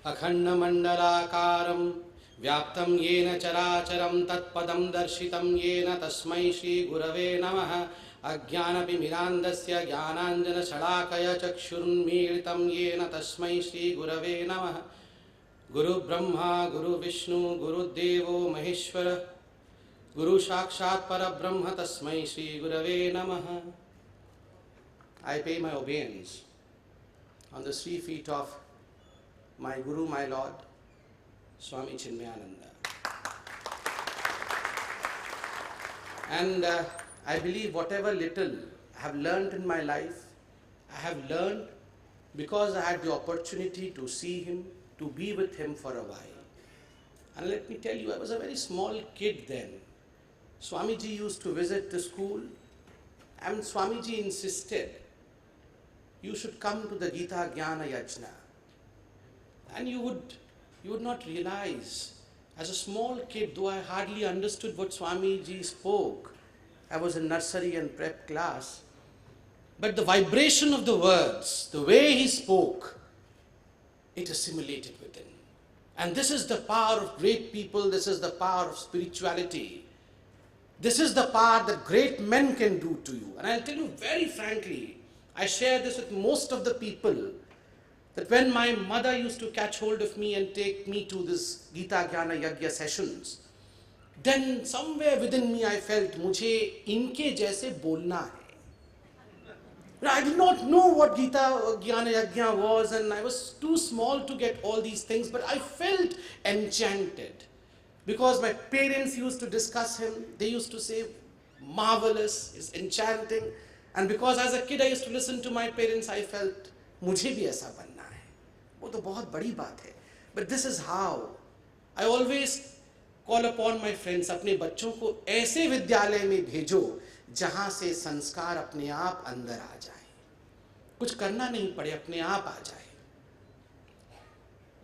अखंडमंडलाकारं व्याप्तं येन चराचरं तत्पदं दर्शितं येन तस्मै श्रीगुरवे नमः। अज्ञानतिमिरान्धस्य ज्ञानाञ्जनशलाकया चक्षुरुन्मीलितं येन तस्मै श्रीगुरवे नमः। गुरुब्रह्मा गुरुविष्णु गुरुदेवो महेश्वर गुरु साक्षात् परब्रह्म तस्मै श्रीगुरवे नमः। I pay my obeisance on the 3 feet of my Guru, my Lord, Swami Chinmayananda. And I believe whatever little I have learnt in my life, I have learned because I had the opportunity to see him, to be with him for a while. And let me tell you, I was a very small kid then. Swamiji used to visit the school, and Swamiji insisted, you should come to the Gita Jnana Yajna. And you would not realize, as a small kid, though I hardly understood what Swamiji spoke, I was in nursery and prep class, but the vibration of the words, the way he spoke, it assimilated within. And this is the power of great people, this is the power of spirituality. This is the power that great men can do to you. And I'll tell you very frankly, I share this with most of the people, that when my mother used to catch hold of me and take me to this Gita Jnana Yajna sessions, then somewhere within me I felt, मुझे इनके जैसे बोलना है. I did not know what Gita Jnana Yajna was, and I was too small to get all these things, but I felt enchanted. Because my parents used to discuss him, they used to say, marvelous, is enchanting. And because as a kid I used to listen to my parents, I felt, मुझे भी ऐसा बनना है. वो तो बहुत बड़ी बात है. But this is how I always call upon my friends, अपने बच्चों को ऐसे विद्यालय में भेजो जहाँ से संस्कार अपने आप अंदर आ जाए. कुछ करना नहीं पड़े, अपने आप आ जाए.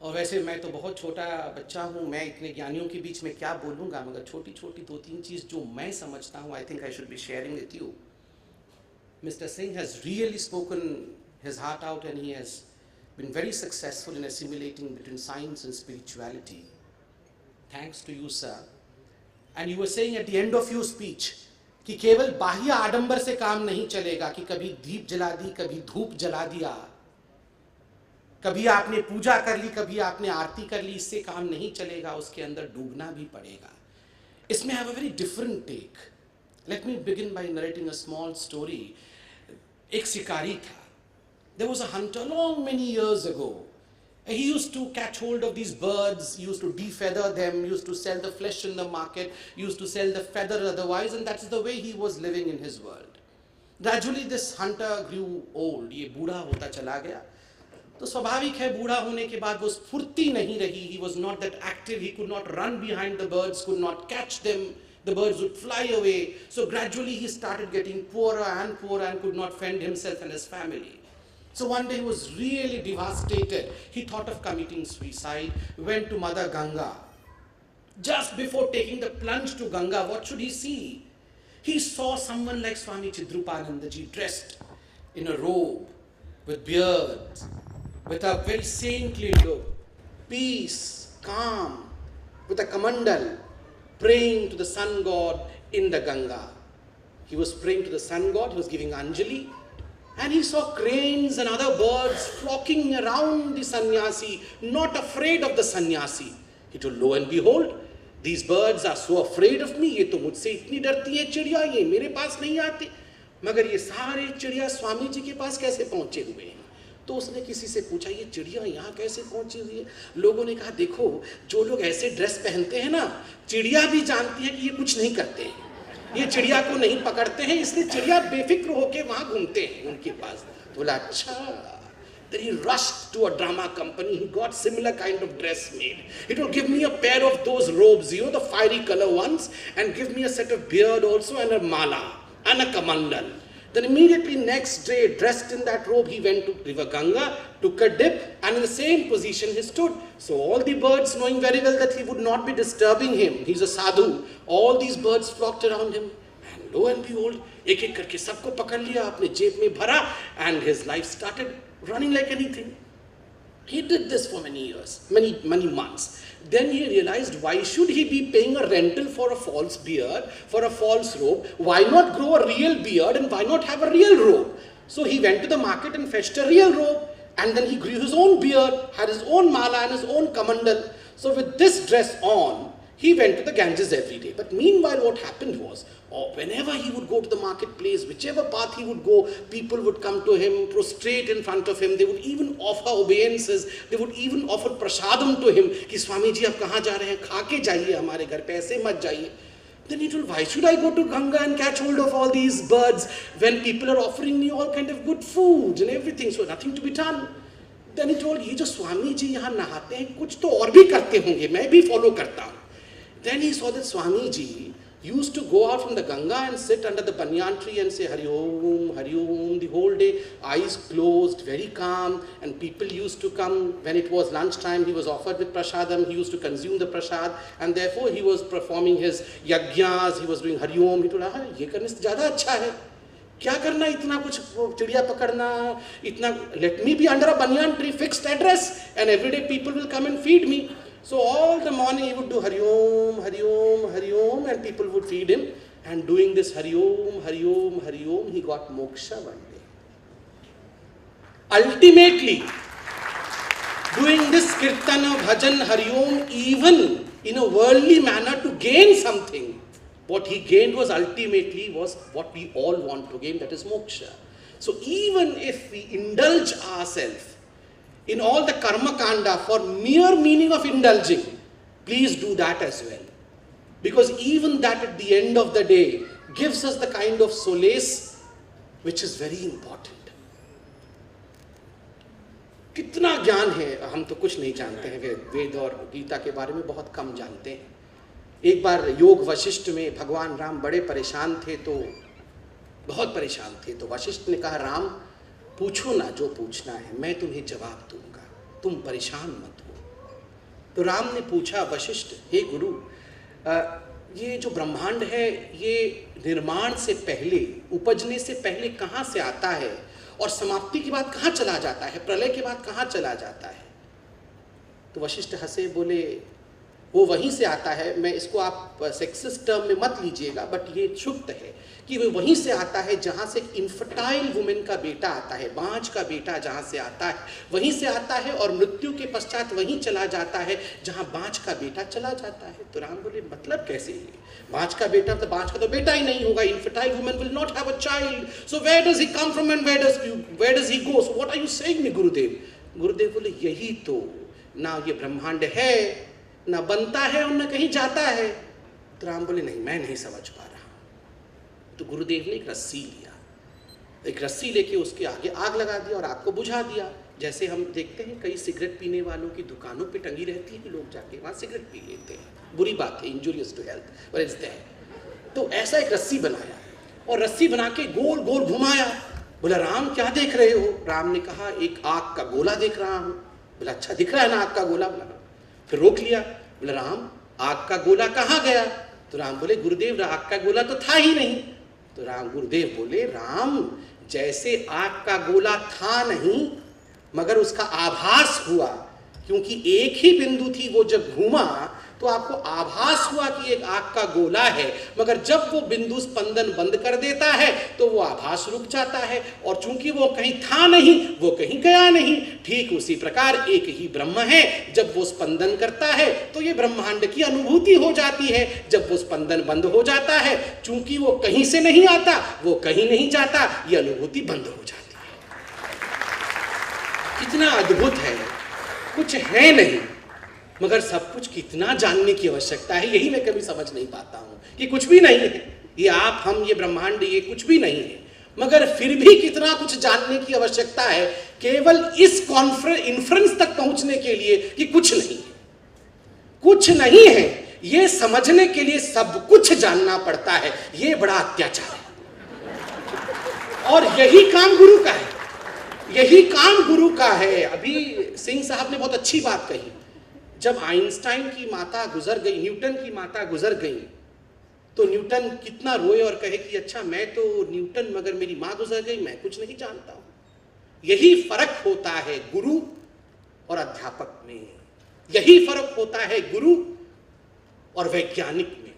और वैसे मैं तो बहुत छोटा बच्चा हूँ, मैं इतने ज्ञानियों के बीच में क्या बोलूँगा, मगर छोटी छोटी 2-3 चीज़ जो मैं समझता हूँ, I think I should be sharing with you. Mr. Singh has really spoken his heart out, and he has been very successful in assimilating between science and spirituality. Thanks to you, sir. And you were saying at the end of your speech कि केवल बाह्य आडंबर से काम नहीं चलेगा, कि कभी दीप जला दी, कभी धूप जला दिया, कभी आपने पूजा कर ली, कभी आपने आरती कर ली, इससे काम नहीं चलेगा, उसके अंदर डूबना भी पड़ेगा. इसमें I have a very different take. Let me begin by narrating a small story. एक शिकारी था. There was a hunter long many years ago. He used to catch hold of these birds, he used to defeather them, used to sell the flesh in the market, used to sell the feather otherwise, and that's the way he was living in his world. Gradually this hunter grew old. ये बूढ़ा होता चला गया. तो स्वाभाविक है, बूढ़ा होने के बाद वो स्फूर्ति नहीं रही. He was not that active, he could not run behind the birds, could not catch them. The birds would fly away. So gradually he started getting poorer and could not fend himself and his family. So one day he was really devastated. He thought of committing suicide, went to Mother Ganga. Just before taking the plunge to Ganga, what should he see? He saw someone like Swami Chidrupanandaji dressed in a robe, with beard, with a very saintly look, peace, calm, with a kamandal, praying to the sun god in the Ganga. He was praying to the sun god, he was giving Anjali, and he saw cranes and other birds flocking around the sannyasi, not afraid of the sannyasi. He told, lo and behold, these birds are so afraid of me, ये तो मुझसे इतनी डरती है चिड़िया, ये मेरे पास नहीं आते, मगर ये सारे चिड़िया स्वामी जी के पास कैसे पहुंचे हुए हैं. तो उसने किसी से पूछा, ये चिड़िया यहाँ कैसे पहुंची हुई है. लोगों ने कहा, देखो जो लोग ऐसे ड्रेस पहनते हैं ना, चिड़िया भी जानती है कि ये कुछ नहीं करते हैं, ये चिड़िया को नहीं पकड़ते हैं, इसलिए चिड़िया बेफिक्र होके वहां घूमते हैं उनके पास. तो बोला अच्छा. Then he rushed to a drama company, he got similar kind of dress made. He told, give me a pair of those robes, you know, the fiery color ones, and give me a set of beard also, and a mala and a kamandal. Then immediately next day, dressed in that robe, he went to River Ganga, took a dip, and in the same position he stood. So all the birds, knowing very well that he would not be disturbing him, he's a sadhu, all these birds flocked around him. And lo and behold, एक एक करके सबको पकड़ लिया, अपने जेब में भरा, and his life started running like anything. He did this for many years, many months. Then he realized, why should he be paying a rental for a false beard, for a false robe? Why not grow a real beard, and why not have a real robe? So he went to the market and fetched a real robe, and then he grew his own beard, had his own mala and his own kamandal. So with this dress on, he went to the Ganges every day. But meanwhile, what happened was, whenever he would go to the marketplace, whichever path he would go, people would come to him, prostrate in front of him. They would even offer obeisances. They would even offer prasadam to him. कि स्वामी जी आप कहाँ जा रहे हैं? खा के जाइए हमारे घर पे, ऐसे मत जाइए. Then he told, why should I go to Ganga and catch hold of all these birds when people are offering me all kind of good foods and everything? So nothing to be done. Then he told, ये जो स्वामी जी यहाँ नहाते हैं, कुछ तो और भी करते होंगे, मैं भी follow करता हूँ. Then he saw that Swamiji used to go out from the Ganga and sit under the banyan tree and say Hari Om the whole day, eyes closed, very calm, and people used to come. When it was lunchtime, he was offered with prasadam, he used to consume the prasad, and therefore he was performing his yajnas, he was doing Hari Om. He told, ये करने से ज़्यादा अच्छा है, क्या करना इतना कुछ चिड़िया पकड़ना इतना, let me be under a banyan tree, fixed address, and every day people will come and feed me. So all the morning he would do Hari Om, Hari Om, Hari Om, and people would feed him. And doing this Hari Om, Hari Om, Hari Om, he got moksha one day. Ultimately, doing this Kirtana, Bhajan, Hari Om, even in a worldly manner to gain something, what he gained was ultimately was what we all want to gain, that is moksha. So even if we indulge ourselves in all the karma kanda for mere meaning of indulging, please do that as well. Because even that at the end of the day gives us the kind of solace which is very important. कितना ज्ञान है, हम तो कुछ नहीं जानते हैं, वेद और गीता के बारे में बहुत कम जानते हैं. एक बार योग वशिष्ठ में भगवान राम बड़े परेशान थे, तो बहुत परेशान थे, तो वशिष्ठ ने कहा, राम पूछो ना जो पूछना है, मैं तुम्हें जवाब दूंगा, तुम परेशान मत हो. तो राम ने पूछा, वशिष्ठ हे गुरु, ये जो ब्रह्मांड है ये निर्माण से पहले, उपजने से पहले कहाँ से आता है और समाप्ति के बाद कहाँ चला जाता है, प्रलय के बाद कहाँ चला जाता है? तो वशिष्ठ हंसे, बोले वो वहीं से आता है. मैं इसको आप सेक्सिस्ट टर्म में मत लीजिएगा, बट ये शुक्त है कि वो वहीं से आता है जहाँ से इनफर्टाइल वुमेन का बेटा आता है, बाँझ का बेटा जहाँ से आता है वहीं से आता है, और मृत्यु के पश्चात वहीं चला जाता है जहाँ बाँझ का बेटा चला जाता है. तो राम बोले, मतलब कैसे? बाँझ का बेटा, तो बाँझ का तो बेटा ही नहीं होगा. Infertile women will not have a child, so where does he come from and where does he go? So what are you saying me Gurudev? Gurudev बोले, यही तो, ना ये ब्रह्मांड है, ना बनता है और ना कहीं जाता है. तो राम बोले, नहीं, मैं नहीं समझ पा रहा. तो गुरुदेव ने एक रस्सी लिया, एक रस्सी लेके उसके आगे आग लगा दिया और आग को बुझा दिया. जैसे हम देखते हैं कई सिगरेट पीने वालों की दुकानों पे टंगी रहती है, लोग जाके वहाँ सिगरेट पी लेते हैं, बुरी बात है, injurious to health, but it's there. तो ऐसा एक रस्सी बनाया और रस्सी बना के गोल गोल घुमाया. बोला, राम क्या देख रहे हो? राम ने कहा, एक आग का गोला देख रहा हूँ. बोला, अच्छा दिख रहा है ना आग का गोला? बोला. फिर रोक लिया. बोले, राम आग का गोला कहाँ गया? तो राम बोले, गुरुदेव आग का गोला तो था ही नहीं. तो गुरुदेव बोले, राम जैसे आग का गोला था नहीं मगर उसका आभास हुआ, क्योंकि एक ही बिंदु थी, वो जब घूमा तो आपको आभास हुआ कि एक आग का गोला है, मगर जब वो बिंदु स्पंदन बंद कर देता है तो वो आभास रुक जाता है, और चूंकि वो कहीं था नहीं वो कहीं गया नहीं. ठीक उसी प्रकार एक ही ब्रह्म है, जब वो स्पंदन करता है तो ये ब्रह्मांड की अनुभूति हो जाती है. जब वो स्पंदन बंद हो जाता है, चूंकि वो कहीं से नहीं आता, वो कहीं नहीं जाता, ये अनुभूति बंद हो जाती है. कितना अद्भुत है, कुछ है नहीं मगर सब कुछ कितना जानने की आवश्यकता है, यही मैं कभी समझ नहीं पाता हूँ कि कुछ भी नहीं है, ये आप, हम, ये ब्रह्मांड, ये कुछ भी नहीं है, मगर फिर भी कितना कुछ जानने की आवश्यकता है केवल इस इन्फ्रेंस तक पहुंचने के लिए कि कुछ नहीं है. कुछ नहीं है ये समझने के लिए सब कुछ जानना पड़ता है. ये बड़ा अत्याचार है और यही काम गुरु का है, यही काम गुरु का है. अभी सिंह साहब ने बहुत अच्छी बात कही. जब आइंस्टाइन की माता गुजर गई, न्यूटन की माता गुजर गई, तो न्यूटन कितना रोए और कहे कि अच्छा मैं तो न्यूटन मगर मेरी माँ गुजर गई, मैं कुछ नहीं जानता हूँ. यही फर्क होता है गुरु और अध्यापक में। यही फर्क होता है गुरु और वैज्ञानिक में।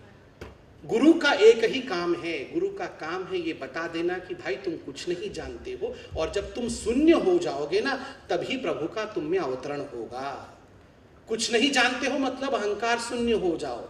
गुरु का एक ही काम है, गुरु का काम है ये बता देना कि भाई तुम कुछ नहीं जानते हो, और जब तुम शून्य हो जाओगे ना तभी प्रभु का तुम में अवतरण होगा। कुछ नहीं जानते हो मतलब अहंकार शून्य हो जाओ।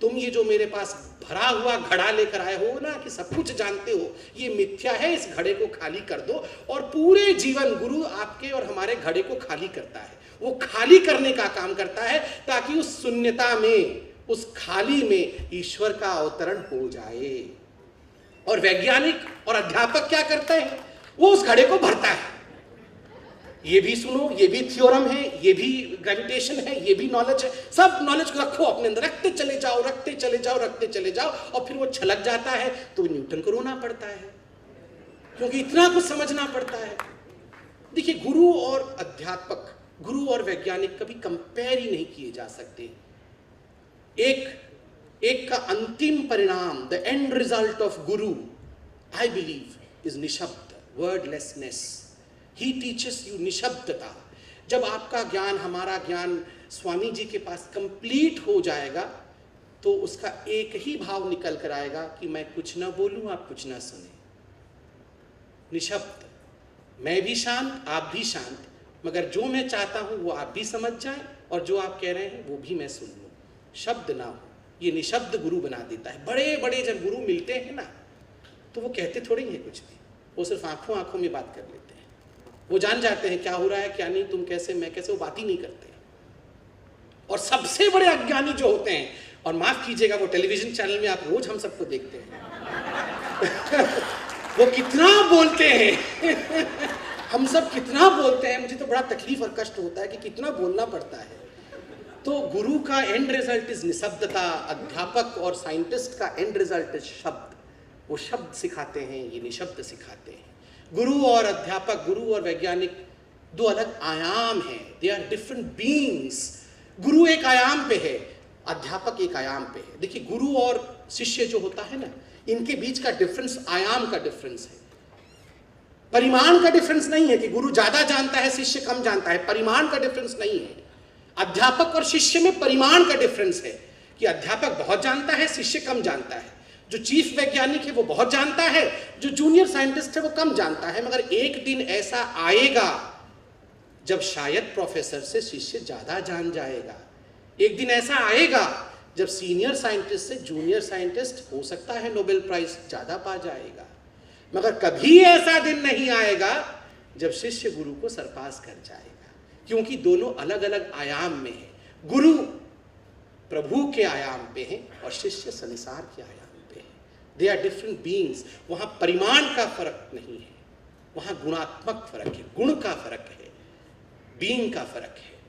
तुम ये जो मेरे पास भरा हुआ घड़ा लेकर आए हो ना कि सब कुछ जानते हो, ये मिथ्या है। इस घड़े को खाली कर दो। और पूरे जीवन गुरु आपके और हमारे घड़े को खाली करता है। वो खाली करने का काम करता है ताकि उस शून्यता में, उस खाली में ईश्वर का अवतरण हो जाए। और वैज्ञानिक और अध्यापक क्या करते हैं? वो उस घड़े को भरता है। ये भी सुनो, ये भी थ्योरम है, ये भी ग्रेविटेशन है, ये भी नॉलेज है। सब नॉलेज को रखो अपने अंदर, रखते चले जाओ, रखते चले जाओ, रखते चले जाओ, और फिर वो छलक जाता है तो न्यूटन को रोना पड़ता है, क्योंकि इतना कुछ समझना पड़ता है। देखिए, गुरु और अध्यापक, गुरु और वैज्ञानिक कभी कंपेयर ही नहीं किए जा सकते। एक का अंतिम परिणाम, the end result of Guru, I believe is निशब्द, वर्डलेसनेस। He teaches you निशब्दता। जब आपका ज्ञान, हमारा ज्ञान स्वामी जी के पास कंप्लीट हो जाएगा तो उसका एक ही भाव निकल कर आएगा कि मैं कुछ ना बोलूं, आप कुछ ना सुने। निशब्द, मैं भी शांत, आप भी शांत, मगर जो मैं चाहता हूं वो आप भी समझ जाएं और जो आप कह रहे हैं वो भी मैं सुन लूं। शब्द ना हो, ये निशब्द गुरु बना देता है। बड़े बड़े जब गुरु मिलते हैं ना तो वो कहते थोड़ी है कुछ भी, वो सिर्फ आंखों आंखों में बात कर लेते हैं। वो जान जाते हैं क्या हो रहा है क्या नहीं, तुम कैसे, मैं कैसे, वो बात ही नहीं करते। और सबसे बड़े अज्ञानी जो होते हैं, और माफ कीजिएगा वो टेलीविजन चैनल में आप रोज हम सबको देखते हैं वो कितना बोलते हैं हम सब कितना बोलते हैं। मुझे तो बड़ा तकलीफ और कष्ट होता है कि कितना बोलना पड़ता है। तो गुरु का एंड रिजल्ट इज निशब्दता, अध्यापक और साइंटिस्ट का एंड रिजल्ट इज शब्द। वो शब्द सिखाते हैं, ये निशब्द सिखाते हैं। गुरु और अध्यापक, गुरु और वैज्ञानिक दो अलग आयाम हैं। They are different beings. गुरु एक आयाम पे है, अध्यापक एक आयाम पे है। देखिए, गुरु और शिष्य जो होता है ना, इनके बीच का डिफरेंस आयाम का डिफरेंस है, परिमाण का डिफरेंस नहीं है कि गुरु ज्यादा जानता है शिष्य कम जानता है। परिमाण का डिफरेंस नहीं है। अध्यापक और शिष्य में परिमाण का डिफरेंस है कि अध्यापक बहुत जानता है, शिष्य कम जानता है। जो चीफ वैज्ञानिक है वो बहुत जानता है, जो जूनियर साइंटिस्ट है वो कम जानता है। मगर एक दिन ऐसा आएगा जब शायद प्रोफेसर से शिष्य ज्यादा जान जाएगा। एक दिन ऐसा आएगा जब सीनियर साइंटिस्ट से जूनियर साइंटिस्ट हो सकता है नोबेल प्राइज ज्यादा पा जाएगा। मगर कभी ऐसा दिन नहीं आएगा जब शिष्य गुरु को सरपास कर जाएगा, क्योंकि दोनों अलग अलग आयाम में है। गुरु प्रभु के आयाम पे है और शिष्य संसार के आयाम पे है। They are different beings. वहां परिमाण का फर्क नहीं है, वहां गुणात्मक फर्क है, गुण का फर्क है, बीइंग का फर्क है।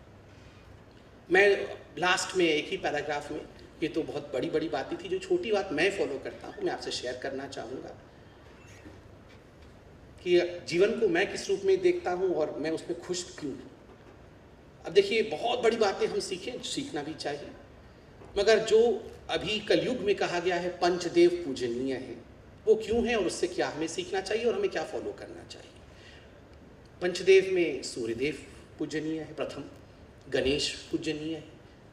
मैं लास्ट में एक ही पैराग्राफ में, ये तो बहुत बड़ी बड़ी बातें थी, जो छोटी बात मैं फॉलो करता हूं मैं आपसे शेयर करना चाहूंगा कि जीवन को मैं किस रूप में देखता हूं और मैं उसमें खुश क्यों हूं। अब देखिए, बहुत बड़ी बातें हम सीखें, सीखना भी चाहिए, मगर जो अभी कलयुग में कहा गया है पंचदेव पूजनीय है, वो क्यों है और उससे क्या हमें सीखना चाहिए और हमें क्या फॉलो करना चाहिए। पंचदेव में सूर्यदेव पूजनीय है, प्रथम गणेश पूजनीय है,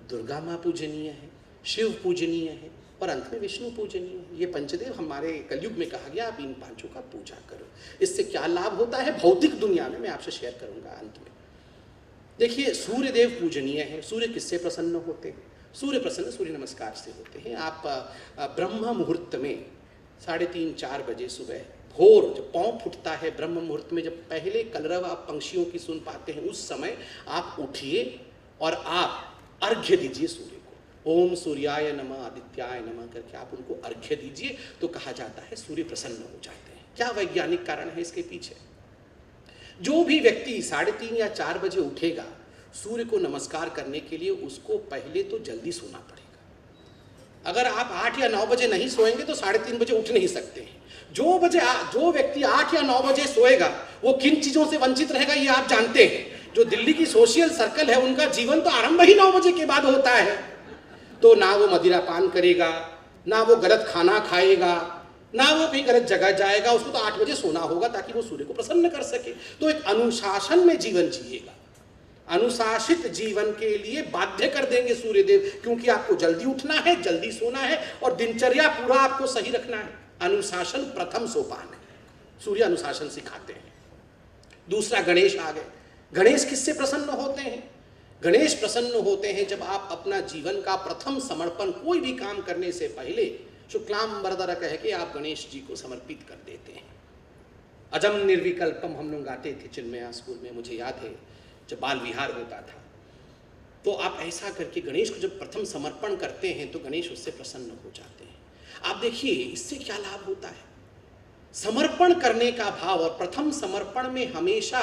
दुर्गा माँ पूजनीय है, शिव पूजनीय है और अंत में विष्णु पूजनीय है। ये पंचदेव हमारे कलयुग में कहा गया, आप इन पांचों का पूजा करो। इससे क्या लाभ होता है भौतिक दुनिया में, मैं आपसे शेयर करूंगा अंत में। देखिए, सूर्यदेव पूजनीय है। सूर्य किससे प्रसन्न होते हैं? सूर्य प्रसन्न सूर्य नमस्कार से होते हैं। आप ब्रह्म मुहूर्त में 3:30-4 बजे सुबह भोर जब पाँव फुटता है, ब्रह्म मुहूर्त में जब पहले कलरव आप पंक्षियों की सुन पाते हैं, उस समय आप उठिए और आप अर्घ्य दीजिए सूर्य को। ओम सूर्याय नमः आदित्याय नमः करके आप उनको अर्घ्य दीजिए तो कहा जाता है सूर्य प्रसन्न हो जाते हैं। क्या वैज्ञानिक कारण है इसके पीछे? जो भी व्यक्ति 3:30 या 4 बजे उठेगा सूर्य को नमस्कार करने के लिए, उसको पहले तो जल्दी सोना पड़ेगा। अगर आप 8 या 9 बजे नहीं सोएंगे तो 3:30 बजे उठ नहीं सकते हैं। जो व्यक्ति 8 या 9 बजे सोएगा वो किन चीजों से वंचित रहेगा ये आप जानते हैं। जो दिल्ली की सोशल सर्कल है उनका जीवन तो आरंभ ही 9 बजे के बाद होता है। तो ना वो मदिरा पान करेगा, ना वो गलत खाना खाएगा, ना वो कहीं गलत जगह जाएगा। उसको तो 8 बजे सोना होगा ताकि वो सूर्य को प्रसन्न कर सके। तो एक अनुशासन में जीवन जिएगा। अनुशासित जीवन के लिए बाध्य कर देंगे सूर्यदेव, क्योंकि आपको जल्दी उठना है, जल्दी सोना है और दिनचर्या पूरा आपको सही रखना है। अनुशासन प्रथम सोपान है, सूर्य अनुशासन सिखाते हैं। दूसरा, गणेश आ गए। गणेश किससे प्रसन्न होते हैं? गणेश प्रसन्न होते हैं जब आप अपना जीवन का प्रथम समर्पण कोई भी काम करने से पहले शुक्लांबरधर कह के आप गणेश जी को समर्पित कर देते हैं। अजम निर्विकल्पम हम लोग गाते थे चिन्मया स्कूल में, मुझे याद है जब बाल विहार होता था। तो आप ऐसा करके गणेश को जब प्रथम समर्पण करते हैं तो गणेश उससे प्रसन्न हो जाते हैं। आप देखिए इससे क्या लाभ होता है। समर्पण करने का भाव, और प्रथम समर्पण में हमेशा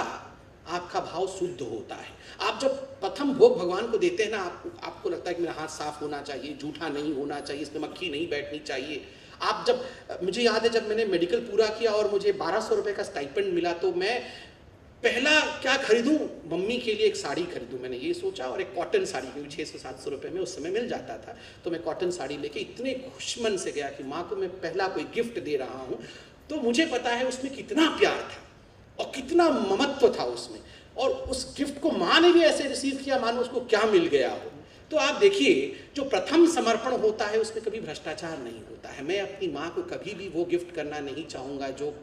आपका भाव शुद्ध होता है। आप जब प्रथम भोग भगवान को देते हैं ना, आपको लगता है कि मेरा हाथ साफ होना चाहिए, जूठा नहीं होना चाहिए, इसमें मक्खी नहीं बैठनी चाहिए। आप जब, मुझे याद है जब मैंने मेडिकल पूरा किया और मुझे 1200 रुपये का स्टाइपेंड मिला, तो मैं पहला क्या खरीदूं, मम्मी के लिए एक साड़ी खरीदूं, मैंने ये सोचा, और एक कॉटन साड़ी, क्योंकि 600-700 रुपये में उस समय मिल जाता था। तो मैं कॉटन साड़ी लेके इतने खुशमन से गया कि माँ को मैं पहला कोई गिफ्ट दे रहा हूँ। तो मुझे पता है उसमें कितना प्यार था और कितना ममत्व था उसमें, और उस गिफ्ट को माँ ने भी ऐसे रिसीव किया मानो उसको क्या मिल गया हो। तो आप देखिए जो प्रथम समर्पण होता है उसमें कभी भ्रष्टाचार नहीं होता है। मैं अपनी माँ को कभी भी वो गिफ्ट करना नहीं चाहूँगा जो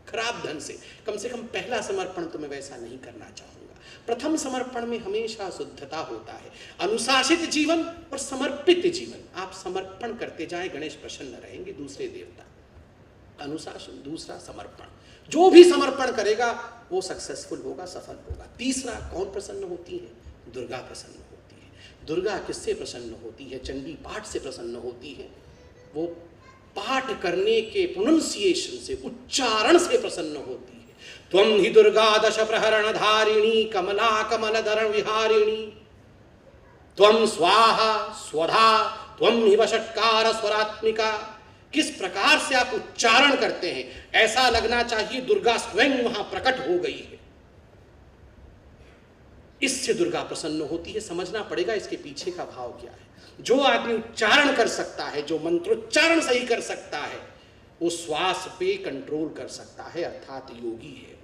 खराब ढंग से कम पहला समर्पण तो मैं वैसा नहीं करना चाहूँगा। प्रथम समर्पण में हमेशा शुद्धता होता है। अनुशासित जीवन और समर्पित जीवन, आप समर्पण करते जाएं, गणेश प्रसन्न रहेंगे, दूसरे देवता। अनुशासन, दूसरा समर्पण, जो भी समर्पण करेगा वो सक्सेसफुल होगा, सफल होगा। तीसरा, कौन प्रसन्न होती है? दुर्गा प्रसन्न होती है। दुर्गा किससे प्रसन्न होती है? चंडी पाठ से प्रसन्न होती है। वो पाठ करने के प्रोनंसिएशन से, उच्चारण से प्रसन्न होती है। त्वं हि दुर्गा दश प्रहरण धारिणी कमला कमल धरण विहारिणी, त्वं स्वाहा स्वधा त्वं हि वषट्कार स्वरात्मिका। किस प्रकार से आप उच्चारण करते हैं, ऐसा लगना चाहिए दुर्गा स्वयं वहां प्रकट हो गई है। इससे दुर्गा प्रसन्न होती है। समझना पड़ेगा इसके पीछे का भाव क्या है। जो आदमी उच्चारण कर सकता है, जो मंत्रोच्चारण सही कर सकता है, वो श्वास पे कंट्रोल कर सकता है, अर्थात योगी है।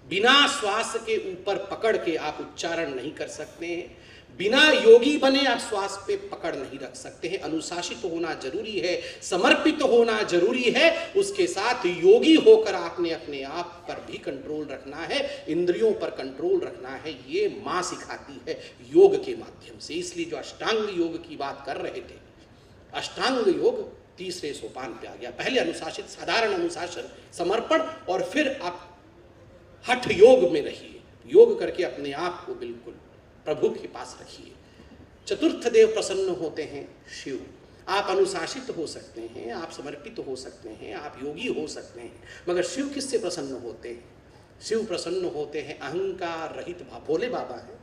बिना श्वास के ऊपर पकड़ के आप उच्चारण नहीं कर सकते हैं। बिना योगी बने आप श्वास पे पकड़ नहीं रख सकते हैं। अनुशासित होना जरूरी है, समर्पित होना जरूरी है, उसके साथ योगी होकर आपने अपने आप पर भी कंट्रोल रखना है, इंद्रियों पर कंट्रोल रखना है। ये माँ सिखाती है योग के माध्यम से। इसलिए जो अष्टांग योग की बात कर रहे थे, अष्टांग योग तीसरे सोपान पे आ गया। पहले अनुशासित, साधारण अनुशासन, समर्पण, और फिर आप हठ योग में रहिए। योग करके अपने आप को बिल्कुल प्रभु के पास रखिए। चतुर्थ देव प्रसन्न होते हैं शिव। आप अनुशासित हो सकते हैं, आप समर्पित हो सकते हैं, आप योगी हो सकते हैं, मगर शिव किससे प्रसन्न होते हैं? शिव प्रसन्न होते हैं अहंकार रहित भाव। भोले बाबा हैं,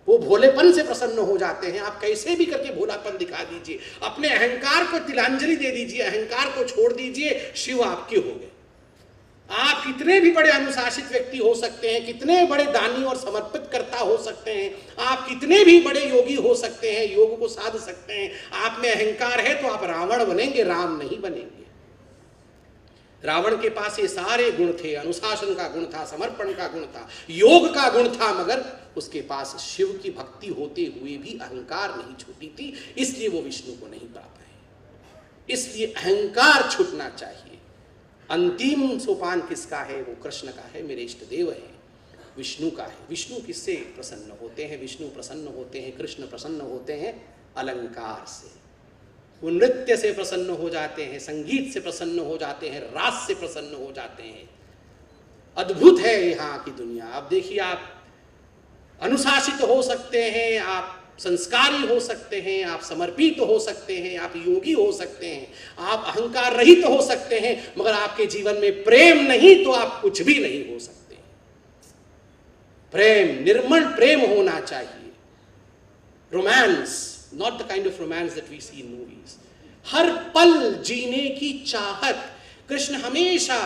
वो भोलेपन से प्रसन्न हो जाते हैं। आप कैसे भी करके भोलापन दिखा दीजिए, अपने अहंकार को तिलांजलि दे दीजिए, अहंकार को छोड़ दीजिए, शिव आपके हो गए। आप कितने भी बड़े अनुशासित व्यक्ति हो सकते हैं, कितने बड़े दानी और समर्पित कर्ता हो सकते हैं, आप कितने भी बड़े योगी हो सकते हैं, योग को साध सकते हैं, आप में अहंकार है तो आप रावण बनेंगे, राम नहीं बनेंगे। रावण के पास ये सारे गुण थे, अनुशासन का गुण था, समर्पण का गुण था, योग का गुण था, मगर उसके पास शिव की भक्ति होते हुए भी अहंकार नहीं छूटी थी, इसलिए वो विष्णु को नहीं पा पाए। इसलिए अहंकार छूटना चाहिए। अंतिम सोपान किसका है? वो कृष्ण का है, मेरे इष्ट देव है, विष्णु का है। विष्णु किससे प्रसन्न होते हैं? विष्णु प्रसन्न होते हैं, कृष्ण प्रसन्न होते हैं अलंकार से। वो नृत्य से प्रसन्न हो जाते हैं, संगीत से प्रसन्न हो जाते हैं, रास से प्रसन्न हो जाते हैं। अद्भुत है यहाँ की दुनिया। अब देखिए, आप अनुशासित हो सकते हैं, आप संस्कारी हो सकते हैं, आप समर्पित हो सकते हैं, आप योगी हो सकते हैं, आप अहंकार रहित हो सकते हैं, मगर आपके जीवन में प्रेम नहीं तो आप कुछ भी नहीं हो सकते। प्रेम, निर्मल प्रेम होना चाहिए। Romance, not the kind of romance that we see in movies. हर पल जीने की चाहत। कृष्ण हमेशा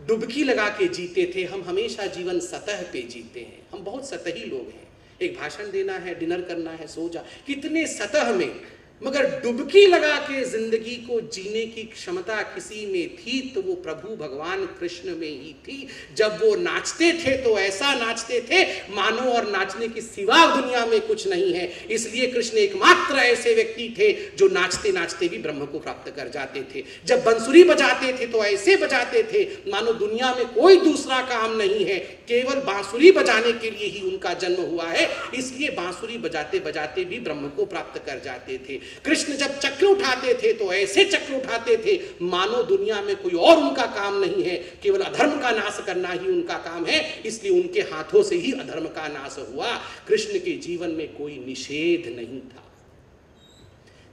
डुबकी लगा के जीते थे, हम हमेशा जीवन सतह पे जीते हैं। हम बहुत सतही लोग हैं। एक भाषण देना है, डिनर करना है, सो जा। कितने सतह में मगर डुबकी लगा के जिंदगी को जीने की क्षमता किसी में थी तो वो प्रभु भगवान कृष्ण में ही थी। जब वो नाचते थे तो ऐसा नाचते थे मानो और नाचने के सिवा दुनिया में कुछ नहीं है। इसलिए कृष्ण एकमात्र ऐसे व्यक्ति थे जो नाचते नाचते भी ब्रह्म को प्राप्त कर जाते थे। जब बंसुरी बजाते थे तो ऐसे बजाते थे मानो दुनिया में कोई दूसरा काम नहीं है, केवल बांसुरी बजाने के लिए ही उनका जन्म हुआ है। इसलिए बांसुरी बजाते बजाते भी ब्रह्म को प्राप्त कर जाते थे। कृष्ण जब चक्र उठाते थे तो ऐसे चक्र उठाते थे मानो दुनिया में कोई और उनका काम नहीं है, केवल अधर्म का नाश करना ही उनका काम है। इसलिए उनके हाथों से ही अधर्म का नाश हुआ। कृष्ण के जीवन में कोई निषेध नहीं था।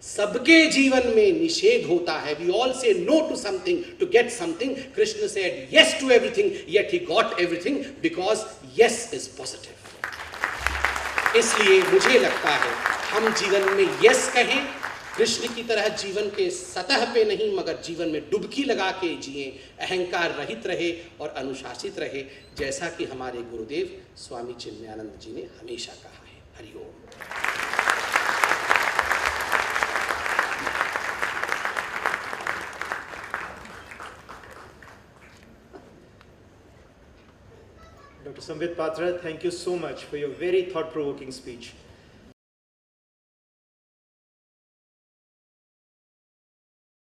सबके जीवन में निषेध होता है। We all say no to something to get something. Krishna said yes to everything, yet he got everything because yes is positive. इसलिए मुझे लगता है हम जीवन में यस कहें, कृष्ण की तरह जीवन के सतह पे नहीं मगर जीवन में डुबकी लगा के जिए, अहंकार रहित रहे और अनुशासित रहे, जैसा कि हमारे गुरुदेव स्वामी चिन्मयानंद जी ने हमेशा कहा है। Hariom. Dr. Sambit Patra, thank you so much for your very thought-provoking speech.